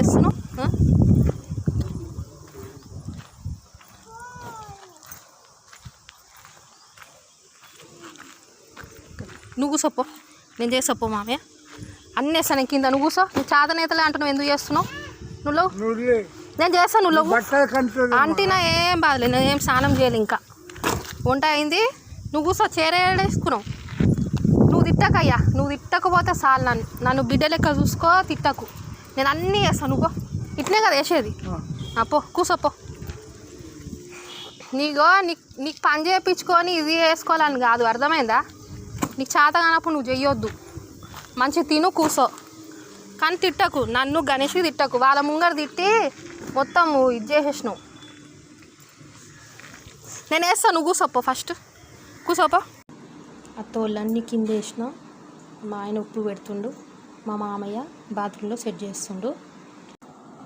చేస్తున్నావు? నువ్వు కూసోపో, నేను చేసపో మామయ్య. అన్నీ వేస్తాను కింద. నువ్వు కూసో. నువ్వు చాదనేతలే అంటున్నావు, ఎందుకు చేస్తున్నావు? నువ్వు నేను చేస్తాను. నువ్వు అంటినా ఏం బాధలేదు, నేను ఏం స్నానం చేయాలి. ఇంకా వంట అయింది. నువ్వు కూసో. చేరేసుకున్నావు. నువ్వు తిట్టకయ్యా, నువ్వు తిట్టకపోతే చాలు. నన్ను బిడ్డ లెక్క చూసుకో, తిట్టకు. నేను అన్నీ చేస్తాను. నువ్వు ఇట్లే కదా వేసేది. పో కూసోపో. నీకు పని చేయించుకొని ఇది వేసుకోవాలని కాదు, అర్థమైందా? నీకు చేత కానప్పుడు నువ్వు చెయ్యొద్దు. మంచి తిను, కూసో. కానీ తిట్టకు, నన్ను గణేష్కి తిట్టకు. వాళ్ళ ముంగర తిట్టి మొత్తం ఇది చేసేసినావు. నేను వేస్తాను, నువ్వు కూసోపో. ఫస్ట్ కూసోపో. అత్తోళ్ళన్నీ కింద వేసిన. మా ఆయన ఉప్పు పెడుతుండు, మా మామయ్య బాత్రూంలో సెట్ చేస్తుండు.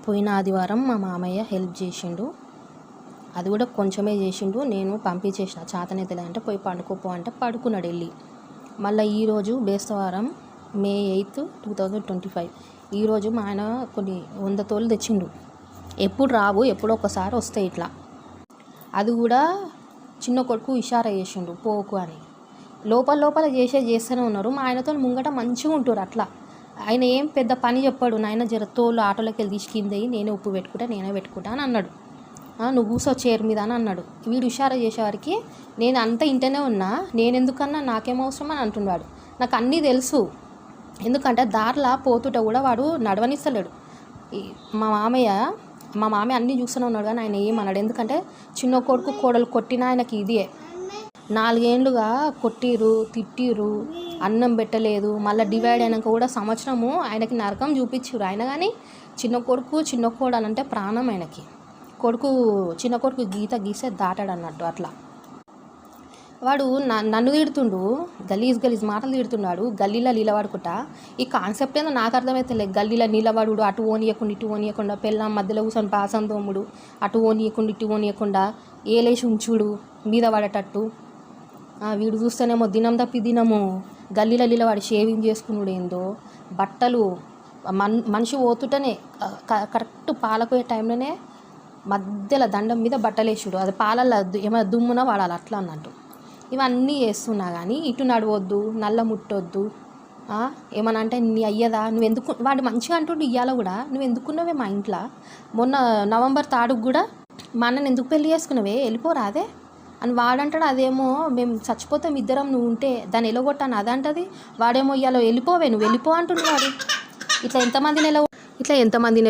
పోయిన ఆదివారం మా మామయ్య హెల్ప్ చేసిండు, అది కూడా కొంచెమే చేసిండు. నేను పంపించేసిన చేతనైతే అంటే పోయి పండుకోపో అంటే పడుకున్నాడు వెళ్ళి. మళ్ళీ ఈరోజు బేస్తవారం May 8, 2025. ఈరోజు మా ఆయన కొన్ని 100 తోలు తెచ్చిండు. ఎప్పుడు రావు, ఎప్పుడో ఒకసారి వస్తాయి ఇట్లా. అది కూడా చిన్న కొడుకు ఇషారా చేసిండు పోకు అని. లోపల చేస్తూనే ఉన్నారు. మా ఆయనతో ముంగట మంచిగా ఉంటారు అట్లా. ఆయన ఏం పెద్ద పని చెప్పాడు. నాయన జర తోలు ఆటోలోకి వెళ్ళి తీసుకుంది, నేనే ఉప్పు పెట్టుకుంటా, నేనే పెట్టుకుంటా అని అన్నాడు. నువ్వు కూసో చైర్ మీద అని అన్నాడు. వీడు ఇషారా చేసేవారికి నేను అంత ఇంటనే ఉన్నా, నేను ఎందుకన్నా, నాకేం అవసరం అని అంటున్నాడు. నాకు అన్నీ తెలుసు, ఎందుకంటే దారిలా పోతుంటే కూడా వాడు నడవనిస్తలేడు. మా మామయ్య అన్నీ చూస్తూనే ఉన్నాడు, కానీ ఆయన ఏమన్నాడు. ఎందుకంటే చిన్న కొడుకు కోడలు కొట్టిన ఆయనకి ఇదే 4 ఏళ్ళుగా కొట్టిరు, తిట్టిరు, అన్నం పెట్టలేదు. మళ్ళీ డివైడ్ అయినాక కూడా సంవత్సరము ఆయనకి నరకం చూపించారు. ఆయన కానీ చిన్న కొడుకు చిన్న కోడలంటే ప్రాణం ఆయనకి. చిన్న కొడుకు గీసే దాటాడు అన్నట్టు. అట్లా వాడు నన్ను తిడుతుండు, గలీజ్ మాటలు తిడుతున్నాడు. గల్లీలో నిలబడుకుంటా. ఈ కాన్సెప్ట్ ఏదో నాకు అర్థమవుతలేదు. గల్లీలో నిలబడు, అటు ఓనియకుండా ఇటు ఓనియకుండా, పెళ్ళాం మధ్యలో కూర్చొని పాసం తోముడు, అటు ఓనియకుండా ఇటు ఓనియకుండా, ఏలేసి ఉంచుడు మీద పడేటట్టు. వీడు చూస్తేనేమో దినం తప్పి దినము గల్లీలో నిలబడి షేవింగ్ చేసుకున్నాడు. ఏందో బట్టలు మనిషి పోతుంటేనే కరెక్ట్ పాలపోయే టైంలోనే మధ్యలో దండం మీద బట్టలు వేసుడు, అది పాలల్లో ఏమైనా దుమ్మున వాడాలి అట్లా అన్నట్టు. ఇవన్నీ చేస్తున్నా కానీ ఇటు నడవద్దు, నల్ల ముట్టొద్దు. ఏమన్నా అంటే నీ అయ్యదా, నువ్వు ఎందుకు, వాడు మంచిగా అంటుండు. ఇయ్యాల కూడా నువ్వు ఎందుకున్నావే మా ఇంట్లో, మొన్న November 3 కూడా మా అన్నని ఎందుకు పెళ్లి చేసుకున్నావే, వెళ్ళిపోరాదే అని వాడంటాడు. అదేమో మేము చచ్చిపోతాం ఇద్దరం, నువ్వు ఉంటే దాన్ని ఎలగొట్టాను అదంటది. వాడేమో ఇయ్యాల వెళ్ళిపోవే, నువ్వు వెళ్ళిపో అంటున్నాడు. ఇట్లా ఎంతమందిని